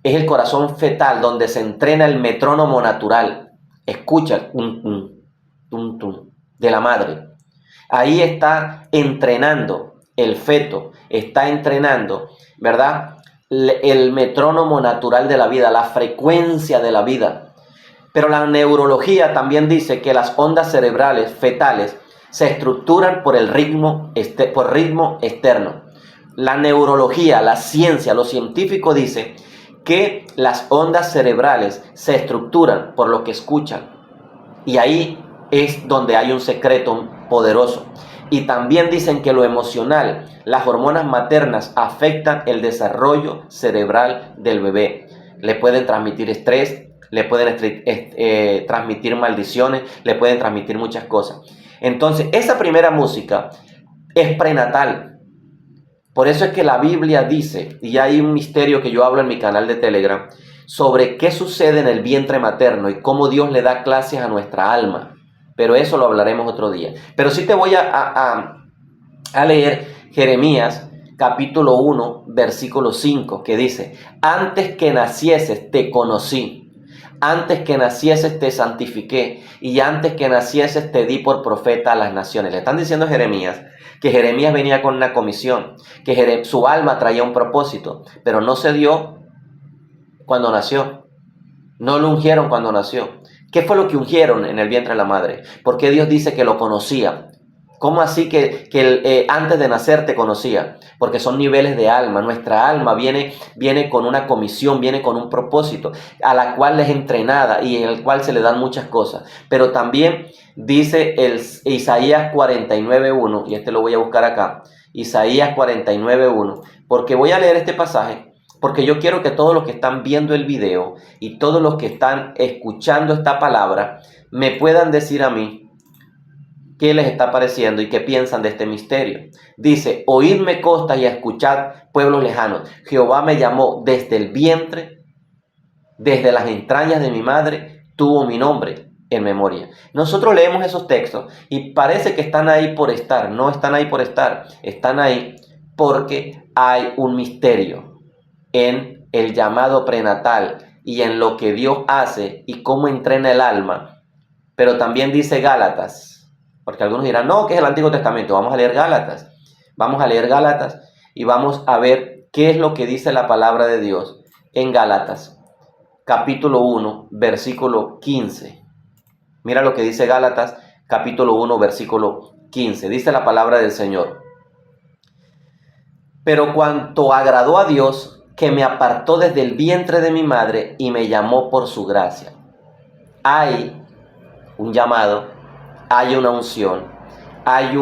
Es el corazón fetal donde se entrena el metrónomo natural. Escucha el tum, tum de la madre. Ahí está entrenando el feto, está entrenando, ¿verdad? El metrónomo natural de la vida, la frecuencia de la vida. Pero la neurología también dice que las ondas cerebrales fetales se estructuran por ritmo externo. La neurología, la ciencia, lo científico dice que las ondas cerebrales se estructuran por lo que escuchan. Y ahí es donde hay un secreto poderoso. Y también dicen que lo emocional, las hormonas maternas afectan el desarrollo cerebral del bebé. Le pueden transmitir estrés, le pueden transmitir maldiciones, le pueden transmitir muchas cosas. Entonces, esa primera música es prenatal. Por eso es que la Biblia dice, y hay un misterio que yo hablo en mi canal de Telegram, sobre qué sucede en el vientre materno y cómo Dios le da clases a nuestra alma. Pero eso lo hablaremos otro día. Pero sí te voy a leer Jeremías capítulo 1, versículo 5, que dice: antes que nacieses te conocí. Antes que nacieses te santifiqué y antes que nacieses te di por profeta a las naciones. Le están diciendo a Jeremías que Jeremías venía con una comisión, que su alma traía un propósito, pero no se dio cuando nació. No lo ungieron cuando nació. ¿Qué fue lo que ungieron en el vientre de la madre? Porque Dios dice que lo conocía. ¿Cómo así que antes de nacer te conocía? Porque son niveles de alma. Nuestra alma viene con una comisión, viene con un propósito, a la cual es entrenada y en el cual se le dan muchas cosas. Pero también dice Isaías 49.1, y lo voy a buscar acá, Isaías 49.1, porque voy a leer este pasaje, porque yo quiero que todos los que están viendo el video y todos los que están escuchando esta palabra me puedan decir a mí qué les está pareciendo y qué piensan de este misterio. Dice, oídme costas y escuchad pueblos lejanos. Jehová me llamó desde el vientre, desde las entrañas de mi madre, tuvo mi nombre en memoria. Nosotros leemos esos textos y parece que están ahí por estar. No están ahí por estar, están ahí porque hay un misterio en el llamado prenatal y en lo que Dios hace y cómo entrena el alma. Pero también dice Gálatas, porque algunos dirán, no, que es el Antiguo Testamento. Vamos a leer Gálatas. Vamos a leer Gálatas y vamos a ver qué es lo que dice la palabra de Dios en Gálatas, capítulo 1, versículo 15. Mira lo que dice Gálatas, capítulo 1, versículo 15. Dice la palabra del Señor. Pero cuanto agradó a Dios, que me apartó desde el vientre de mi madre y me llamó por su gracia. Hay un llamado, hay una unción, hay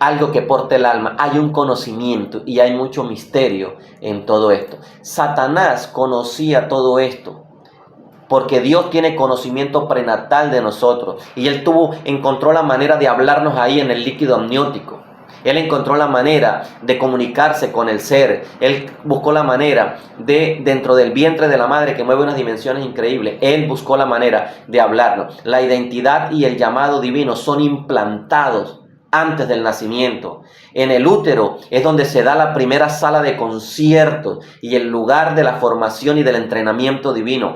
algo que porta el alma, hay un conocimiento y hay mucho misterio en todo esto. Satanás conocía todo esto porque Dios tiene conocimiento prenatal de nosotros y Él encontró la manera de hablarnos ahí en el líquido amniótico. Él encontró la manera de comunicarse con el ser. Él buscó la manera dentro del vientre de la madre, que mueve unas dimensiones increíbles. Él buscó la manera de hablarnos. La identidad y el llamado divino son implantados antes del nacimiento. En el útero es donde se da la primera sala de conciertos y el lugar de la formación y del entrenamiento divino.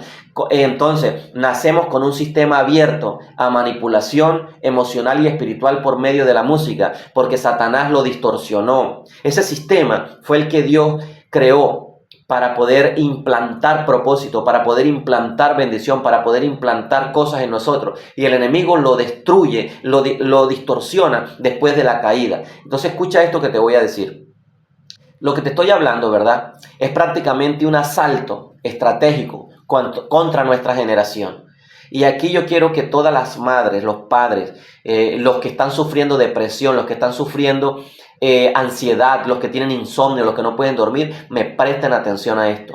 Entonces, nacemos con un sistema abierto a manipulación emocional y espiritual por medio de la música, porque Satanás lo distorsionó. Ese sistema fue el que Dios creó para poder implantar propósito, para poder implantar bendición, para poder implantar cosas en nosotros. Y el enemigo lo destruye, lo distorsiona después de la caída. Entonces escucha esto que te voy a decir. Lo que te estoy hablando, ¿verdad? Es prácticamente un asalto estratégico contra nuestra generación. Y aquí yo quiero que todas las madres, los padres, los que están sufriendo depresión, los que están sufriendo ansiedad, los que tienen insomnio, los que no pueden dormir, me presten atención a esto.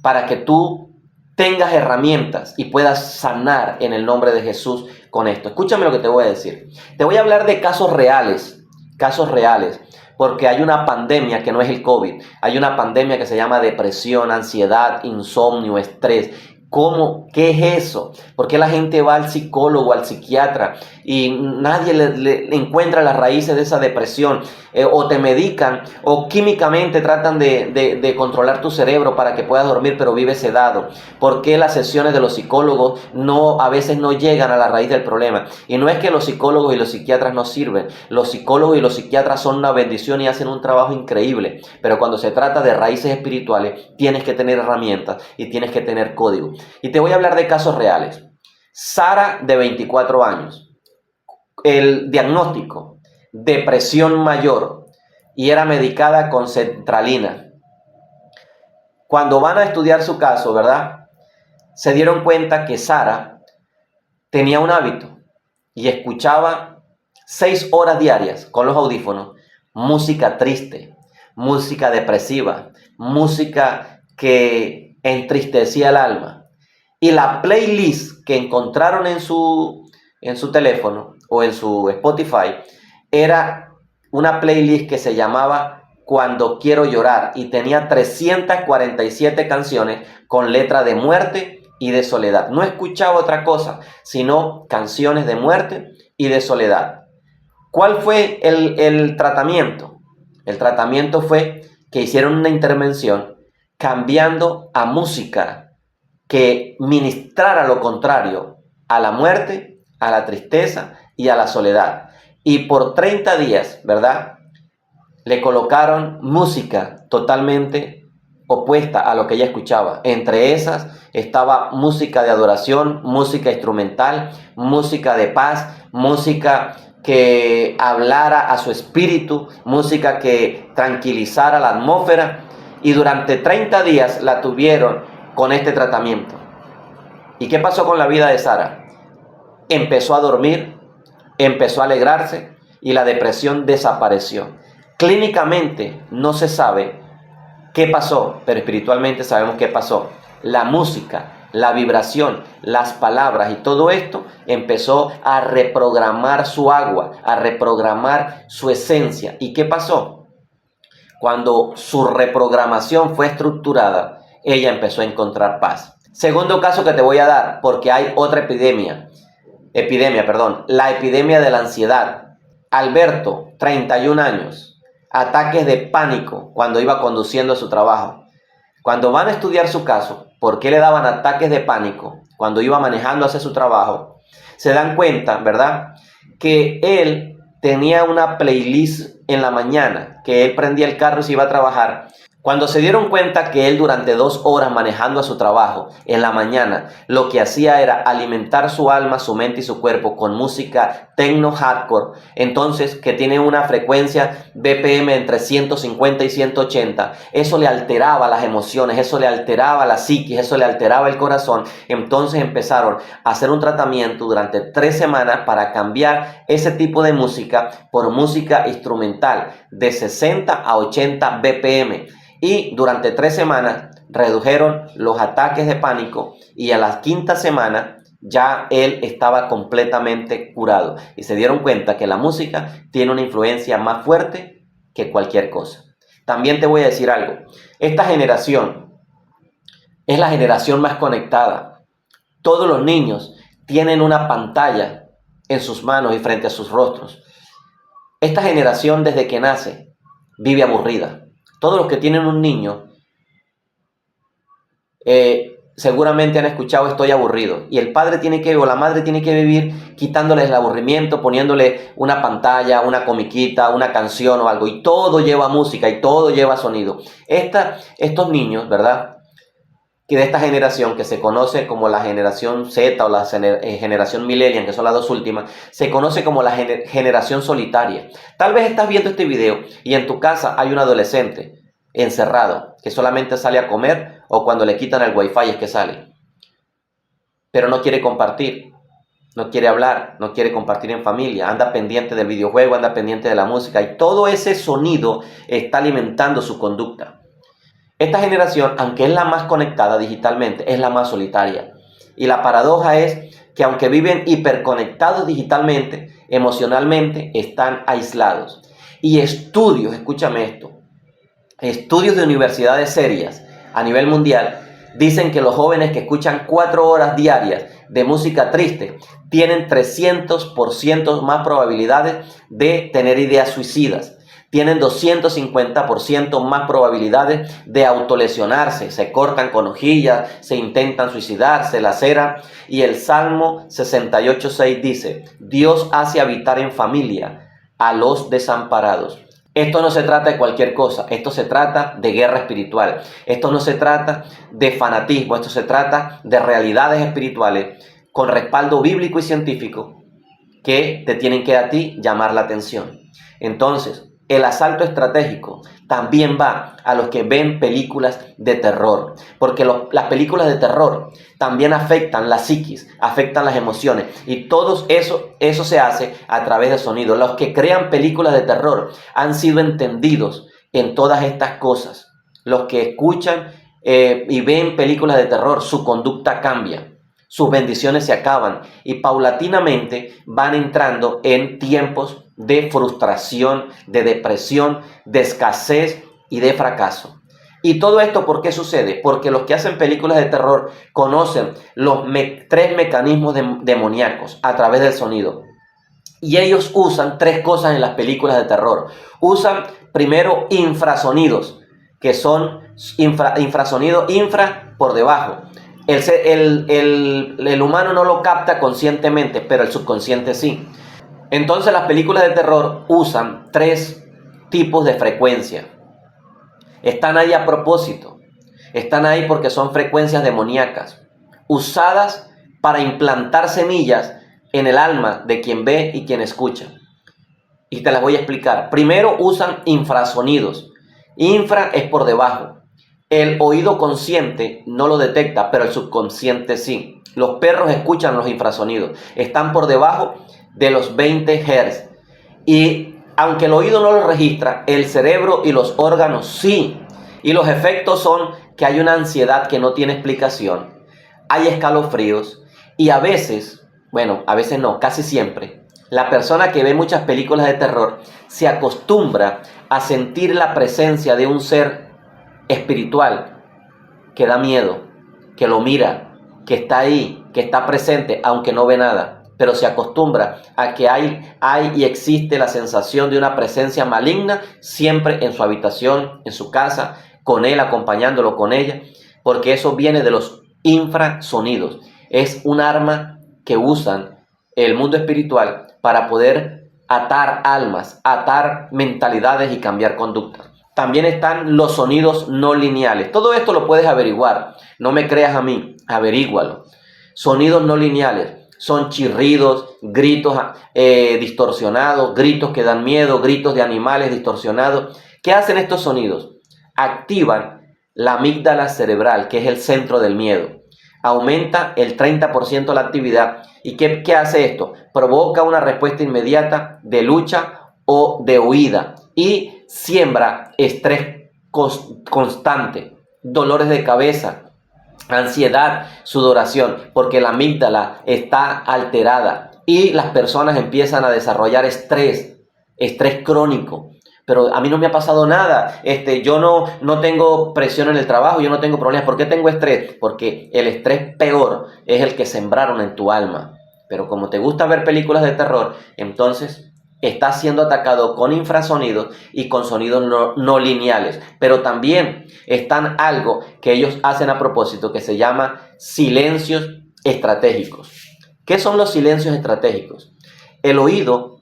Para que tú tengas herramientas y puedas sanar en el nombre de Jesús con esto. Escúchame lo que te voy a decir. Te voy a hablar de casos reales, porque hay una pandemia que no es el COVID. Hay una pandemia que se llama depresión, ansiedad, insomnio, estrés. ¿Cómo? ¿Qué es eso? ¿Por qué la gente va al psicólogo, al psiquiatra y nadie le encuentra las raíces de esa depresión? O te medican o químicamente tratan de controlar tu cerebro para que puedas dormir, pero vives sedado. ¿Por qué las sesiones de los psicólogos a veces no llegan a la raíz del problema? Y no es que los psicólogos y los psiquiatras no sirven. Los psicólogos y los psiquiatras son una bendición y hacen un trabajo increíble. Pero cuando se trata de raíces espirituales, tienes que tener herramientas y tienes que tener código. Y te voy a hablar de casos reales. Sara, de 24 años. El diagnóstico, depresión mayor, y era medicada con sertralina. Cuando van a estudiar su caso, ¿verdad? Se dieron cuenta que Sara tenía un hábito y escuchaba 6 horas diarias con los audífonos música triste, música depresiva, música que entristecía el alma. Y la playlist que encontraron en su teléfono o en su Spotify era una playlist que se llamaba Cuando Quiero Llorar y tenía 347 canciones con letra de muerte y de soledad. No escuchaba otra cosa, sino canciones de muerte y de soledad. ¿Cuál fue el tratamiento? El tratamiento fue que hicieron una intervención cambiando a música que ministrara lo contrario a la muerte, a la tristeza y a la soledad. Y por 30 días, ¿verdad? Le colocaron música totalmente opuesta a lo que ella escuchaba. Entre esas estaba música de adoración, música instrumental, música de paz, música que hablara a su espíritu, música que tranquilizara la atmósfera. Y durante 30 días la tuvieron con este tratamiento. ¿Y qué pasó con la vida de Sara? Empezó a dormir, empezó a alegrarse y la depresión desapareció. Clínicamente no se sabe qué pasó, pero espiritualmente sabemos qué pasó. La música la vibración, las palabras y todo esto empezó a reprogramar su agua, a reprogramar su esencia. ¿Y qué pasó? Cuando su reprogramación fue estructurada, ella empezó a encontrar paz. Segundo caso que te voy a dar, porque hay otra epidemia, la epidemia de la ansiedad. Alberto, 31 años, ataques de pánico cuando iba conduciendo a su trabajo. Cuando van a estudiar su caso, por qué le daban ataques de pánico cuando iba manejando hacia su trabajo, se dan cuenta, ¿verdad?, que él tenía una playlist en la mañana, que él prendía el carro y se iba a trabajar. Cuando se dieron cuenta que él durante 2 horas manejando a su trabajo en la mañana, lo que hacía era alimentar su alma, su mente y su cuerpo con música techno hardcore, entonces que tiene una frecuencia BPM entre 150 y 180, eso le alteraba las emociones, eso le alteraba la psiquis, eso le alteraba el corazón. Entonces empezaron a hacer un tratamiento durante 3 semanas para cambiar ese tipo de música por música instrumental de 60 a 80 BPM. Y durante 3 semanas redujeron los ataques de pánico y a la 5ª semana ya él estaba completamente curado. Y se dieron cuenta que la música tiene una influencia más fuerte que cualquier cosa. También te voy a decir algo. Esta generación es la generación más conectada. Todos los niños tienen una pantalla en sus manos y frente a sus rostros. Esta generación desde que nace vive aburrida. Todos los que tienen un niño seguramente han escuchado estoy aburrido. Y el padre tiene que, o la madre tiene que vivir quitándoles el aburrimiento, poniéndole una pantalla, una comiquita, una canción o algo. Y todo lleva música y todo lleva sonido. Estos niños, ¿verdad?, que de esta generación que se conoce como la generación Z o la generación millennial, que son las 2 últimas, se conoce como la generación solitaria. Tal vez estás viendo este video y en tu casa hay un adolescente encerrado que solamente sale a comer o cuando le quitan el wifi es que sale. Pero no quiere compartir, no quiere hablar, no quiere compartir en familia, anda pendiente del videojuego, anda pendiente de la música y todo ese sonido está alimentando su conducta. Esta generación, aunque es la más conectada digitalmente, es la más solitaria. Y la paradoja es que aunque viven hiperconectados digitalmente, emocionalmente están aislados. Y estudios, escúchame esto, estudios de universidades serias a nivel mundial dicen que los jóvenes que escuchan 4 horas diarias de música triste tienen 300% más probabilidades de tener ideas suicidas. Tienen 250% más probabilidades de autolesionarse, se cortan con hojillas, se intentan suicidar, se laceran. Y el Salmo 68:6 dice, Dios hace habitar en familia a los desamparados. Esto no se trata de cualquier cosa, esto se trata de guerra espiritual, esto no se trata de fanatismo, esto se trata de realidades espirituales con respaldo bíblico y científico que te tienen que a ti llamar la atención. Entonces, el asalto estratégico también va a los que ven películas de terror, porque las películas de terror también afectan la psiquis, afectan las emociones y todo eso se hace a través de sonido. Los que crean películas de terror han sido entendidos en todas estas cosas. Los que escuchan y ven películas de terror, su conducta cambia. Sus bendiciones se acaban y paulatinamente van entrando en tiempos de frustración, de depresión, de escasez y de fracaso. ¿Y todo esto por qué sucede? Porque los que hacen películas de terror conocen los 3 mecanismos demoníacos a través del sonido. Y ellos usan 3 cosas en las películas de terror. Usan primero infrasonidos, que son infrasonido, infra por debajo. El humano no lo capta conscientemente, pero el subconsciente sí. Entonces las películas de terror usan 3 tipos de frecuencia. Están ahí a propósito. Están ahí porque son frecuencias demoníacas, usadas para implantar semillas en el alma de quien ve y quien escucha. Y te las voy a explicar. Primero usan infrasonidos. Infra es por debajo. El oído consciente no lo detecta, pero el subconsciente sí. Los perros escuchan los infrasonidos. Están por debajo de los 20 Hz. Y aunque el oído no lo registra, el cerebro y los órganos sí. Y los efectos son que hay una ansiedad que no tiene explicación. hay escalofríos y a veces, bueno, a veces no, casi siempre, la persona que ve muchas películas de terror se acostumbra a sentir la presencia de un ser espiritual que da miedo, que lo mira, que está ahí, que está presente, aunque no ve nada. Pero se acostumbra a que hay y existe la sensación de una presencia maligna siempre en su habitación, en su casa, con él, acompañándolo, con ella, porque eso viene de los infrasonidos. Es un arma que usan el mundo espiritual para poder atar almas, atar mentalidades y cambiar conductas. También están los sonidos no lineales. Todo esto lo puedes averiguar. No me creas a mí, averígualo. Sonidos no lineales son chirridos, gritos distorsionados, gritos que dan miedo, gritos de animales distorsionados. ¿Qué hacen estos sonidos? Activan la amígdala cerebral, que es el centro del miedo. Aumenta el 30% la actividad. ¿Y qué hace esto? Provoca una respuesta inmediata de lucha o de huida y siembra estrés constante, dolores de cabeza, ansiedad, sudoración, porque la amígdala está alterada y las personas empiezan a desarrollar estrés crónico. Pero a mí no me ha pasado nada, yo no tengo presión en el trabajo, yo no tengo problemas. ¿Por qué tengo estrés? Porque el estrés peor es el que sembraron en tu alma. Pero como te gusta ver películas de terror, entonces estás siendo atacado con infrasonidos y con sonidos no lineales. Pero también están algo que ellos hacen a propósito que se llama silencios estratégicos. ¿Qué son los silencios estratégicos? El oído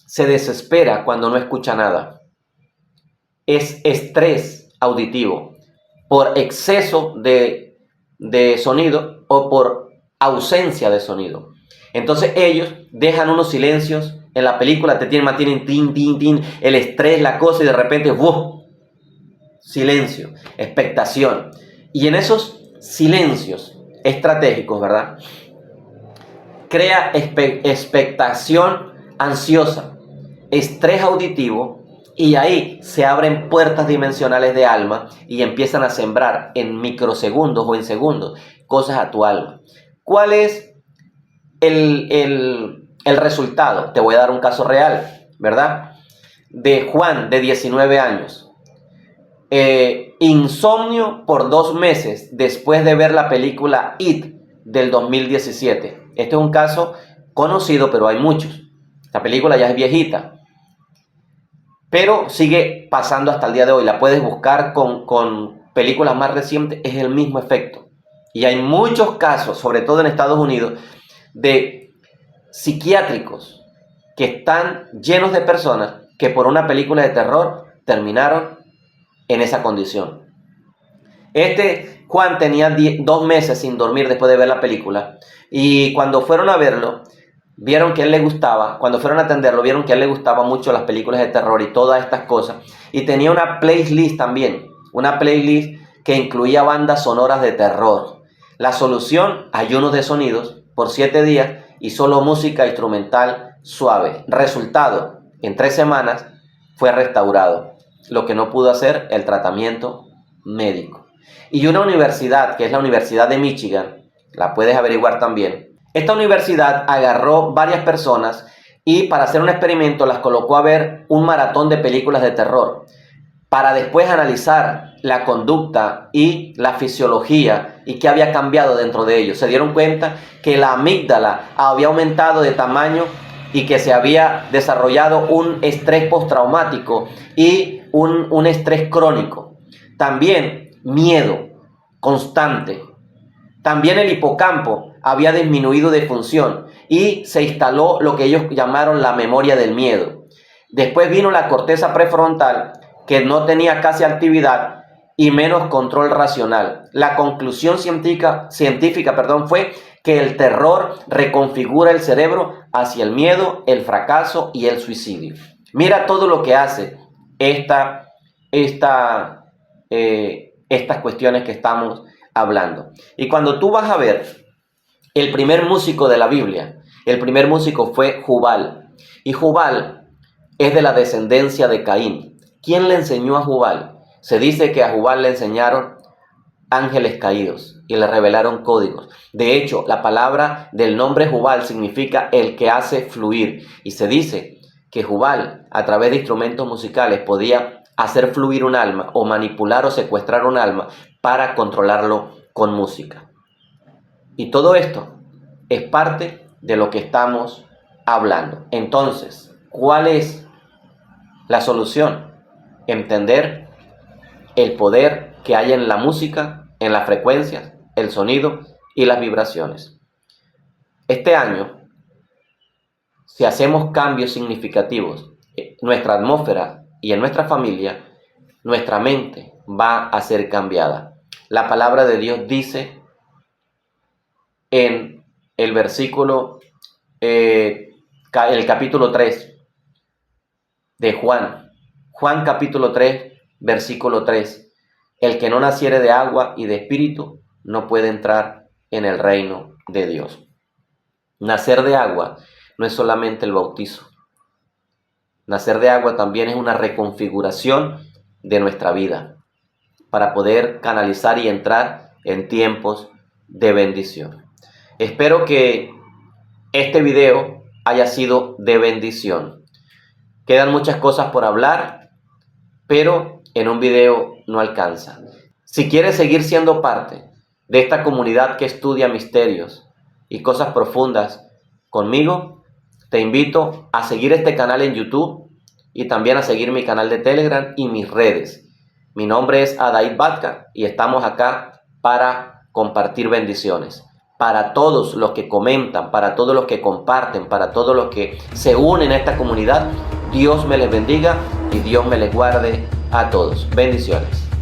se desespera cuando no escucha nada. Es estrés auditivo por exceso de sonido o por ausencia de sonido. Entonces ellos dejan unos silencios en la película, mantienen tin, tin, tin, el estrés, la cosa, y de repente ¡buf! Silencio, expectación. Y en esos silencios estratégicos, ¿verdad?, crea expectación ansiosa, estrés auditivo, y ahí se abren puertas dimensionales de alma y empiezan a sembrar en microsegundos o en segundos cosas a tu alma. ¿Cuál es el resultado? Te voy a dar un caso real, ¿verdad? De Juan, de 19 años. Insomnio por 2 meses después de ver la película It del 2017. Este es un caso conocido, pero hay muchos. Esta película ya es viejita, pero sigue pasando hasta el día de hoy. La puedes buscar con películas más recientes, es el mismo efecto. Y hay muchos casos, sobre todo en Estados Unidos, de psiquiátricos que están llenos de personas que por una película de terror terminaron en esa condición. Juan tenía 2 meses sin dormir después de ver la película, y cuando fueron a verlo, vieron que a él le gustaba, cuando fueron a atenderlo, vieron que a él le gustaban mucho las películas de terror y todas estas cosas, y tenía una playlist también, una playlist que incluía bandas sonoras de terror. La solución: ayunos de sonidos por 7 días y solo música instrumental suave. Resultado: en 3 semanas fue restaurado, lo que no pudo hacer el tratamiento médico. Y una universidad, que es la Universidad de Michigan, la puedes averiguar también. Esta universidad agarró varias personas y para hacer un experimento las colocó a ver un maratón de películas de terror, para después analizar la conducta y la fisiología y qué había cambiado dentro de ellos. Se dieron cuenta que la amígdala había aumentado de tamaño y que se había desarrollado un estrés postraumático y un estrés crónico. También miedo constante. También el hipocampo había disminuido de función y se instaló lo que ellos llamaron la memoria del miedo. Después vino la corteza prefrontal, que no tenía casi actividad y menos control racional. La conclusión científica fue que el terror reconfigura el cerebro hacia el miedo, el fracaso y el suicidio. Mira todo lo que hace estas cuestiones que estamos hablando. Y cuando tú vas a ver el primer músico de la Biblia, el primer músico fue Jubal. Y Jubal es de la descendencia de Caín. ¿Quién le enseñó a Jubal? Se dice que a Jubal le enseñaron ángeles caídos y le revelaron códigos. De hecho, la palabra del nombre Jubal significa el que hace fluir. Y se dice que Jubal, a través de instrumentos musicales, podía hacer fluir un alma o manipular o secuestrar un alma para controlarlo con música. Y todo esto es parte de lo que estamos hablando. Entonces, ¿cuál es la solución? Entender el poder que hay en la música, en las frecuencias, el sonido y las vibraciones. Este año, si hacemos cambios significativos en nuestra atmósfera y en nuestra familia, nuestra mente va a ser cambiada. La palabra de Dios dice en el versículo, el capítulo 3 de Juan capítulo 3, versículo 3, el que no naciere de agua y de espíritu no puede entrar en el reino de Dios. Nacer de agua no es solamente el bautizo. Nacer de agua también es una reconfiguración de nuestra vida para poder canalizar y entrar en tiempos de bendición. Espero que este video haya sido de bendición. Quedan muchas cosas por hablar, pero en un video no alcanza. Si quieres seguir siendo parte de esta comunidad que estudia misterios y cosas profundas conmigo, te invito a seguir este canal en YouTube y también a seguir mi canal de Telegram y mis redes. Mi nombre es Adair Batka y estamos acá para compartir bendiciones. Para todos los que comentan, para todos los que comparten, para todos los que se unen a esta comunidad, Dios me les bendiga y Dios me les guarde a todos. Bendiciones.